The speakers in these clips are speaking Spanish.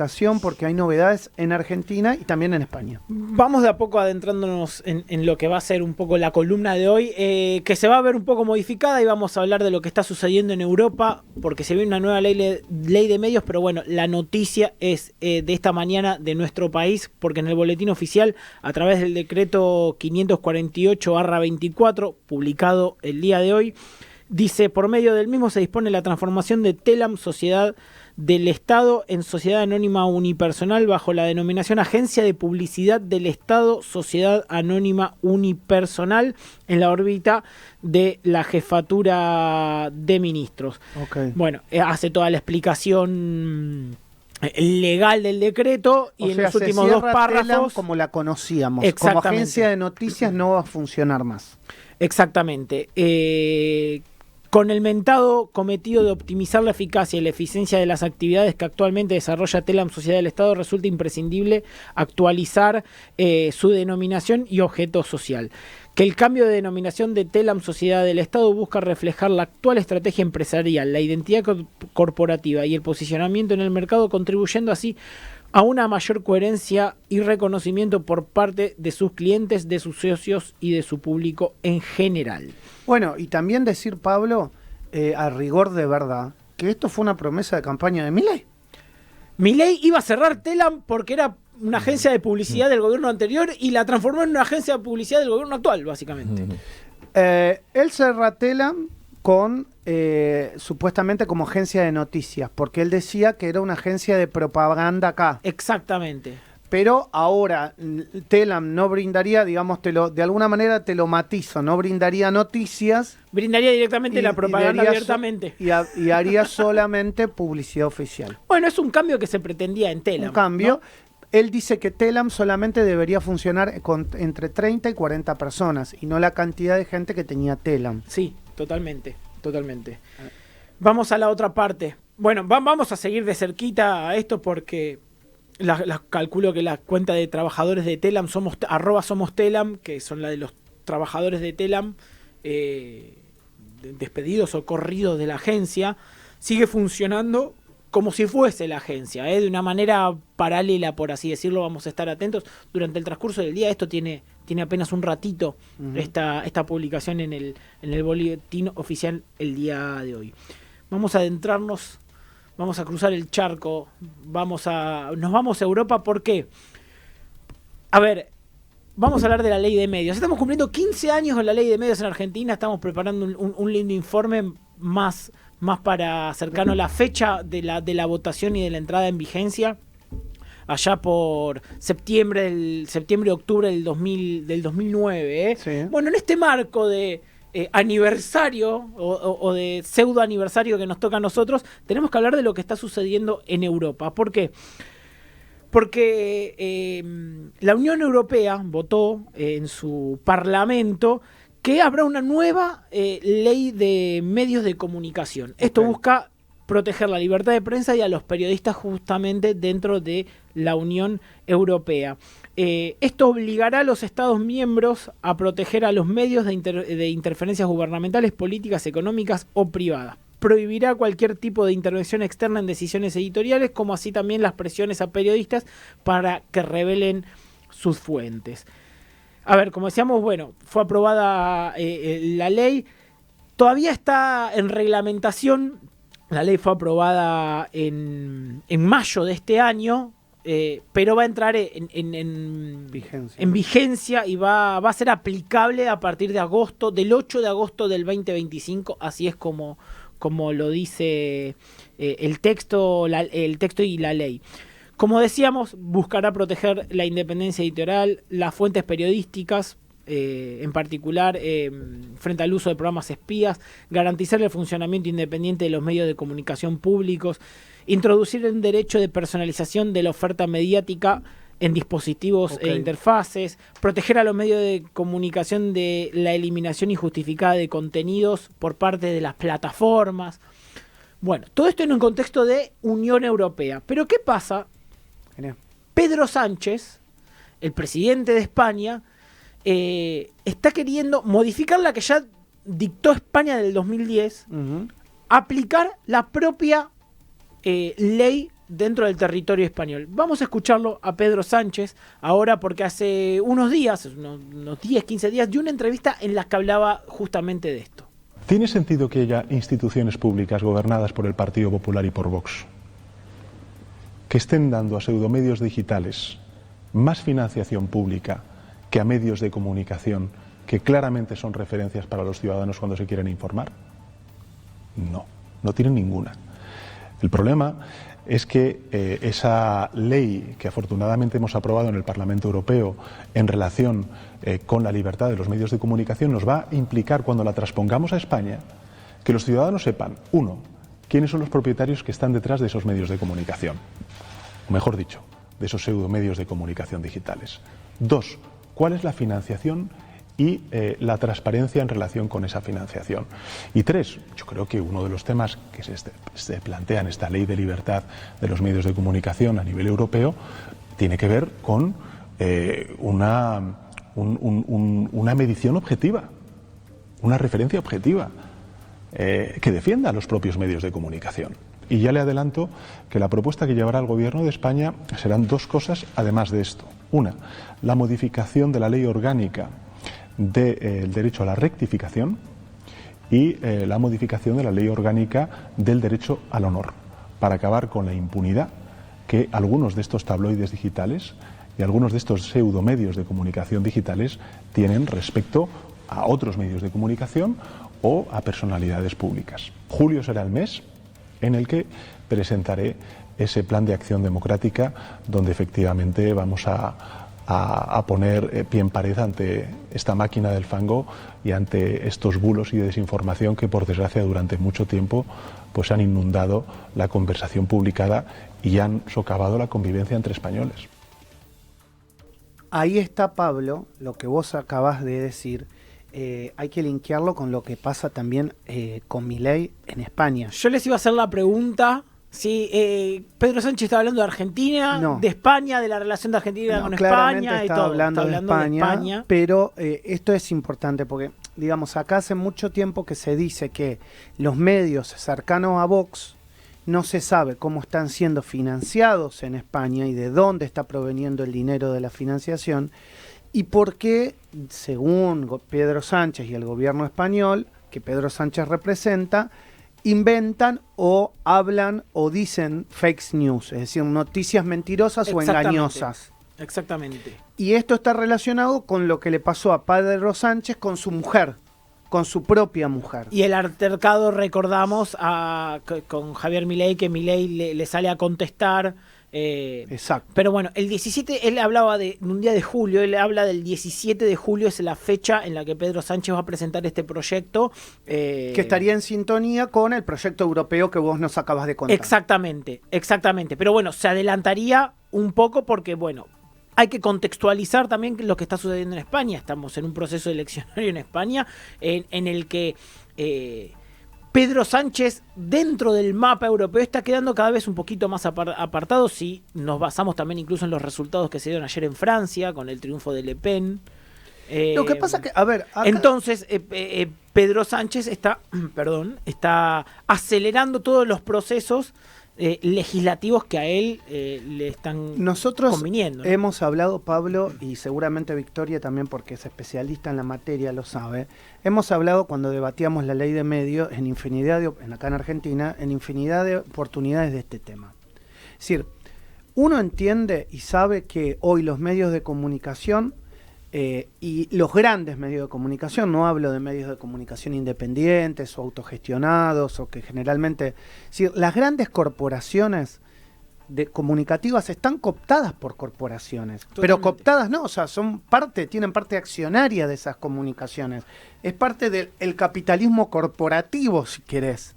comunicación porque hay novedades en Argentina y también en España. Vamos de a poco adentrándonos en lo que va a ser un poco la columna de hoy, que se va a ver un poco modificada y vamos a hablar de lo que está sucediendo en Europa, porque se viene una nueva ley de medios, pero bueno, la noticia es de esta mañana de nuestro país, porque en el boletín oficial, a través del decreto 548/24, publicado el día de hoy, dice: por medio del mismo se dispone la transformación de Telam, sociedad del Estado, en sociedad anónima unipersonal bajo la denominación Agencia de Publicidad del Estado, sociedad anónima unipersonal, en la órbita de la Jefatura de Ministros. Okay. Bueno, hace toda la explicación legal del decreto y en los últimos dos párrafos, Telam como la conocíamos, como agencia de noticias no va a funcionar más. Exactamente. Con el mentado cometido de optimizar la eficacia y la eficiencia de las actividades que actualmente desarrolla Telam Sociedad del Estado, resulta imprescindible actualizar su denominación y objeto social. Que el cambio de denominación de Telam Sociedad del Estado busca reflejar la actual estrategia empresarial, la identidad corporativa y el posicionamiento en el mercado, contribuyendo así a una mayor coherencia y reconocimiento por parte de sus clientes, de sus socios y de su público en general. Bueno, y también decir, Pablo, a rigor de verdad, que esto fue una promesa de campaña de Milei. Milei iba a cerrar Telam porque era una agencia de publicidad del gobierno anterior y la transformó en una agencia de publicidad del gobierno actual, básicamente. Él cerró Telam con supuestamente como agencia de noticias, porque él decía que era una agencia de propaganda acá. Exactamente. Pero ahora Telam no brindaría, digamos, de alguna manera te lo matizo, no brindaría noticias. Brindaría directamente la propaganda abiertamente. Y haría solamente publicidad oficial. Bueno, es un cambio que se pretendía en Telam. Un cambio. ¿No? Él dice que Telam solamente debería funcionar con entre 30 y 40 personas y no la cantidad de gente que tenía Telam. Sí, totalmente. Vamos a la otra parte. Bueno, vamos a seguir de cerquita a esto porque calculo que la cuenta de trabajadores de Telam, somos Telam, que son la de los trabajadores de Telam despedidos o corridos de la agencia, sigue funcionando como si fuese la agencia, de una manera paralela, por así decirlo. Vamos a estar atentos durante el transcurso del día. Esto tiene apenas un ratito, esta publicación en el boletín oficial el día de hoy. Vamos a adentrarnos, vamos a cruzar el charco, nos vamos a Europa. ¿Por qué? A ver, vamos a hablar de la ley de medios. Estamos cumpliendo 15 años con la ley de medios en Argentina. Estamos preparando un lindo informe más para acercarnos a la fecha de la votación y de la entrada en vigencia, allá por septiembre-octubre del 2009. Sí. Bueno, en este marco de aniversario o de pseudo aniversario que nos toca a nosotros, tenemos que hablar de lo que está sucediendo en Europa. ¿Por qué? Porque la Unión Europea votó en su Parlamento que habrá una nueva ley de medios de comunicación. Esto busca proteger la libertad de prensa y a los periodistas justamente dentro de la Unión Europea. Esto obligará a los Estados miembros a proteger a los medios de interferencias gubernamentales, políticas, económicas o privadas. Prohibirá cualquier tipo de intervención externa en decisiones editoriales, como así también las presiones a periodistas para que revelen sus fuentes. A ver, como decíamos, bueno, fue aprobada la ley, todavía está en reglamentación. La ley fue aprobada en mayo de este año, pero va a entrar en vigencia y va a ser aplicable a partir de del 8 de agosto del 2025, así es como lo dice el texto y la ley. Como decíamos, buscará proteger la independencia editorial, las fuentes periodísticas, en particular frente al uso de programas espías, garantizar el funcionamiento independiente de los medios de comunicación públicos, introducir un derecho de personalización de la oferta mediática en dispositivos e interfaces, proteger a los medios de comunicación de la eliminación injustificada de contenidos por parte de las plataformas. Bueno, todo esto en un contexto de Unión Europea. Pero ¿qué pasa? Pedro Sánchez, el presidente de España, está queriendo modificar la que ya dictó España del 2010, aplicar la propia ley dentro del territorio español. Vamos a escucharlo a Pedro Sánchez ahora, porque hace unos días, unos 10, 15 días, dio una entrevista en la que hablaba justamente de esto. ¿Tiene sentido que haya instituciones públicas gobernadas por el Partido Popular y por Vox que estén dando a pseudomedios digitales más financiación pública que a medios de comunicación que claramente son referencias para los ciudadanos cuando se quieren informar? No, no tienen ninguna. El problema es que esa ley que afortunadamente hemos aprobado en el Parlamento Europeo en relación con la libertad de los medios de comunicación nos va a implicar, cuando la transpongamos a España, que los ciudadanos sepan, uno, quiénes son los propietarios que están detrás de esos medios de comunicación, o mejor dicho, de esos pseudomedios de comunicación digitales. Dos, cuál es la financiación y la transparencia en relación con esa financiación. Y tres, yo creo que uno de los temas que se plantea en esta ley de libertad de los medios de comunicación a nivel europeo tiene que ver con una medición objetiva, una referencia objetiva que defienda a los propios medios de comunicación. Y ya le adelanto que la propuesta que llevará el Gobierno de España serán dos cosas además de esto. Una, la modificación de la ley orgánica del derecho a la rectificación y la modificación de la ley orgánica del derecho al honor, para acabar con la impunidad que algunos de estos tabloides digitales y algunos de estos pseudomedios de comunicación digitales tienen respecto a otros medios de comunicación o a personalidades públicas. Julio será el mes en el que presentaré ese plan de acción democrática donde efectivamente vamos a poner pie en pared ante esta máquina del fango y ante estos bulos y desinformación que, por desgracia, durante mucho tiempo pues han inundado la conversación publicada y han socavado la convivencia entre españoles. Ahí está, Pablo, lo que vos acabas de decir. Hay que linkearlo con lo que pasa también con Milei en España. Yo les iba a hacer la pregunta si Pedro Sánchez está hablando de Argentina, de España, de la relación de Argentina con España y todo. Hablando de España, pero esto es importante porque, digamos, acá hace mucho tiempo que se dice que los medios cercanos a Vox no se sabe cómo están siendo financiados en España y de dónde está proveniendo el dinero de la financiación y por qué, según Pedro Sánchez y el gobierno español, que Pedro Sánchez representa, inventan o hablan o dicen fake news, es decir, noticias mentirosas o engañosas. Exactamente. Y esto está relacionado con lo que le pasó a Pedro Sánchez con su mujer, con su propia mujer. Y el altercado, recordamos, con Javier Milei, que Milei le sale a contestar. Exacto. Pero bueno, el 17, él hablaba de un día de julio, él habla del 17 de julio, es la fecha en la que Pedro Sánchez va a presentar este proyecto. Que estaría en sintonía con el proyecto europeo que vos nos acabas de contar. Exactamente, exactamente. Pero bueno, se adelantaría un poco porque, bueno, hay que contextualizar también lo que está sucediendo en España. Estamos en un proceso eleccionario en España en el que Pedro Sánchez, dentro del mapa europeo, está quedando cada vez un poquito más apartado si nos basamos también incluso en los resultados que se dieron ayer en Francia, con el triunfo de Le Pen. Lo que pasa que, a ver... Acá... Entonces, Pedro Sánchez está acelerando todos los procesos legislativos que a él le están conviniendo, ¿no? Hemos hablado, Pablo, y seguramente Victoria también, porque es especialista en la materia, lo sabe. Hemos hablado cuando debatíamos la ley de medios acá en Argentina, en infinidad de oportunidades de este tema. Es decir, uno entiende y sabe que hoy los medios de comunicación y los grandes medios de comunicación, no hablo de medios de comunicación independientes o autogestionados o que generalmente, las grandes corporaciones comunicativas están cooptadas por corporaciones. Totalmente. Pero cooptadas no, o sea, tienen parte accionaria de esas comunicaciones. Es parte del capitalismo corporativo, si querés.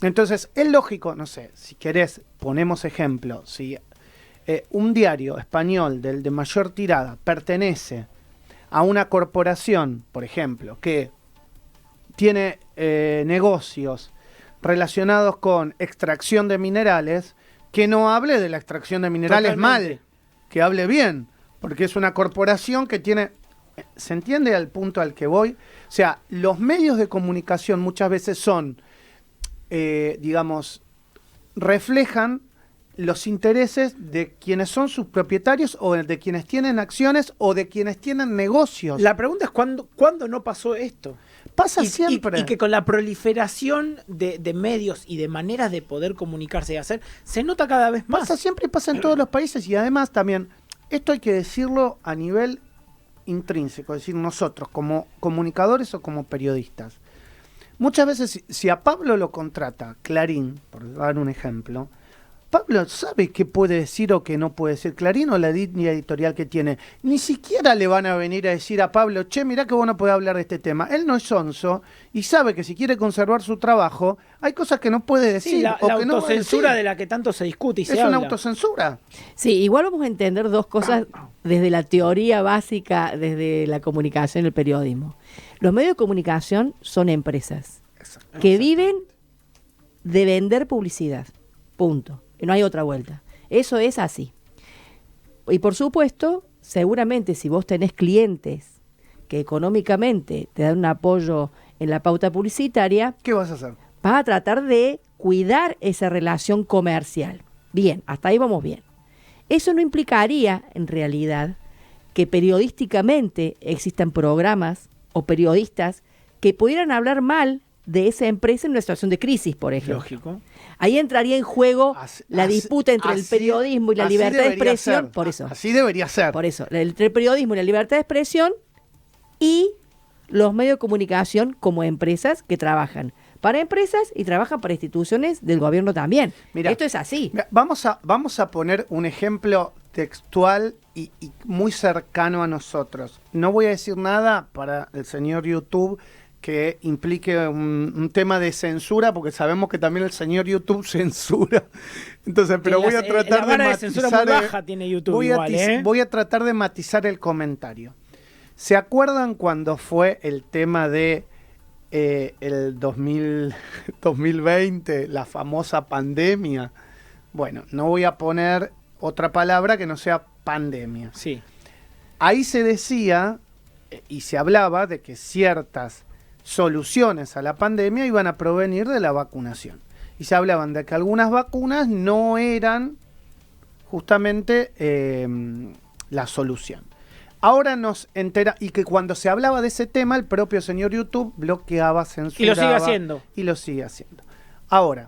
Entonces, es lógico, no sé, si querés, ponemos ejemplo, si un diario español de mayor tirada pertenece a una corporación, por ejemplo, que tiene negocios relacionados con extracción de minerales, que no hable de la extracción de minerales mal, que hable bien, porque es una corporación que tiene... ¿Se entiende al punto al que voy? O sea, los medios de comunicación muchas veces son, digamos, reflejan los intereses de quienes son sus propietarios o de quienes tienen acciones o de quienes tienen negocios. La pregunta es ¿cuándo no pasó esto? Pasa siempre. Y que con la proliferación de medios y de maneras de poder comunicarse y hacer, se nota cada vez más. Pasa siempre y pasa en todos los países. Y además también, esto hay que decirlo a nivel intrínseco, es decir, nosotros como comunicadores o como periodistas. Muchas veces, si a Pablo lo contrata Clarín, por dar un ejemplo, Pablo sabe qué puede decir o qué no puede decir Clarín o la línea editorial que tiene. Ni siquiera le van a venir a decir a Pablo, che, mirá que vos no podés hablar de este tema. Él no es sonso y sabe que si quiere conservar su trabajo, hay cosas que no puede decir. Sí, la que no autocensura de la que tanto se discute y se es habla. una autocensura. Sí, igual vamos a entender dos cosas desde la teoría básica, desde la comunicación y el periodismo. Los medios de comunicación son empresas que viven de vender publicidad. Punto. Y no hay otra vuelta. Eso es así. Y por supuesto, seguramente si vos tenés clientes que económicamente te dan un apoyo en la pauta publicitaria, ¿Qué vas a hacer? vas a tratar de cuidar esa relación comercial. Bien, hasta ahí vamos bien. Eso no implicaría, en realidad, que periodísticamente existan programas o periodistas que pudieran hablar mal de esa empresa en una situación de crisis, por ejemplo. Lógico. Ahí entraría en juego la disputa entre el periodismo y la libertad de expresión. Ser. Por eso. Así debería ser. Por eso, entre el periodismo y la libertad de expresión y los medios de comunicación como empresas que trabajan para empresas y trabajan para instituciones del gobierno también. Mirá, esto es así. Mirá, vamos a poner un ejemplo textual y muy cercano a nosotros. No voy a decir nada para el señor YouTube que implique un tema de censura, porque sabemos que también el señor YouTube censura. Entonces, pero voy a tratar de matizar. Baja tiene YouTube voy a tratar de matizar el comentario. ¿Se acuerdan cuando fue el tema de el 2020, la famosa pandemia? Bueno, no voy a poner otra palabra que no sea pandemia. Sí. Ahí se decía y se hablaba de que ciertas soluciones a la pandemia iban a provenir de la vacunación. Y se hablaban de que algunas vacunas no eran justamente la solución. Ahora nos entera, y que cuando se hablaba de ese tema, el propio señor YouTube bloqueaba, censuraba. Y lo sigue haciendo. Y lo sigue haciendo. Ahora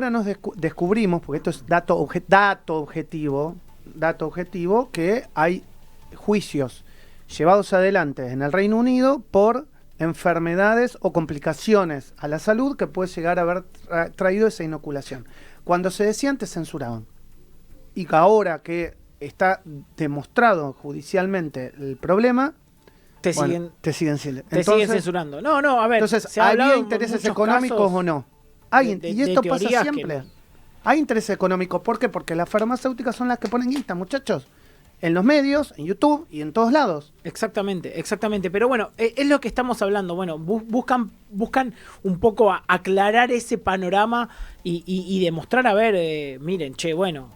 nos descubrimos, porque esto es dato objetivo, que hay juicios llevados adelante en el Reino Unido por enfermedades o complicaciones a la salud que puede llegar a haber traído esa inoculación. Cuando se decía antes censuraban. Y ahora que está demostrado judicialmente el problema, te siguen censurando. No, a ver. Entonces, ¿había intereses económicos o no? Y esto pasa siempre. Hay intereses económicos. ¿Por qué? Porque las farmacéuticas son las que ponen guita, muchachos. En los medios, en YouTube y en todos lados. Exactamente. Pero bueno, es lo que estamos hablando. Bueno, buscan un poco aclarar ese panorama y demostrar, a ver, miren,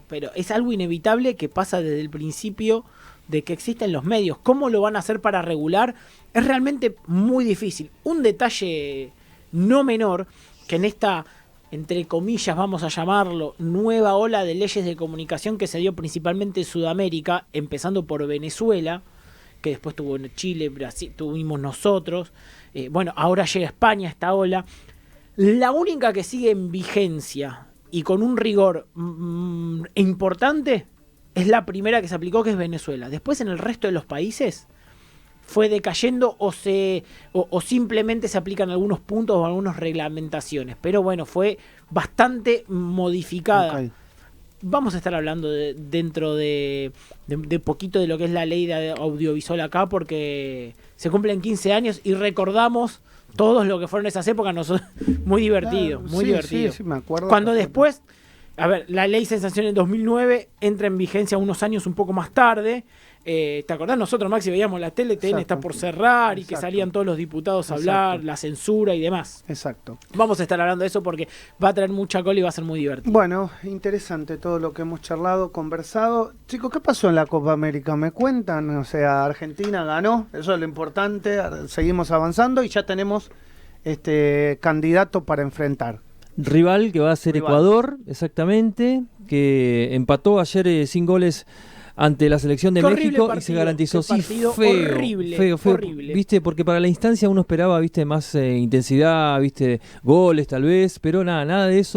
pero es algo inevitable que pasa desde el principio de que existen los medios. ¿Cómo lo van a hacer para regular? Es realmente muy difícil. Un detalle no menor, que en esta, entre comillas, vamos a llamarlo, nueva ola de leyes de comunicación que se dio principalmente en Sudamérica, empezando por Venezuela, que después tuvo Chile, Brasil, tuvimos nosotros, ahora llega a España esta ola. La única que sigue en vigencia y con un rigor importante es la primera que se aplicó, que es Venezuela. Después, en el resto de los países fue decayendo o simplemente se aplican algunos puntos o algunas reglamentaciones. Pero bueno, fue bastante modificada. Okay. Vamos a estar hablando dentro de poquito de lo que es la ley de audiovisual acá, porque se cumplen 15 años y recordamos todos lo que fueron esas épocas. Muy divertido, divertido. Sí, me acuerdo. Cuando después, a ver, la ley se sancionó en 2009, entra en vigencia unos años un poco más tarde. ¿Te acordás? Nosotros, Maxi, veíamos la tele, TN está por cerrar, y que salían todos los diputados a hablar, la censura y demás. Exacto. Vamos a estar hablando de eso porque va a traer mucha cola y va a ser muy divertido. Bueno, interesante todo lo que hemos charlado, conversado. Chicos, ¿qué pasó en la Copa América? ¿Me cuentan? O sea, Argentina ganó, eso es lo importante, seguimos avanzando y ya tenemos candidato para enfrentar. rival que va a ser Rival. Ecuador, exactamente, que empató ayer sin goles ante la selección de Qué horrible México y partido, se garantizó. qué partido feo, horrible, feo, horrible. viste, porque para la instancia uno esperaba, viste, más intensidad, viste, goles tal vez, pero nada de eso.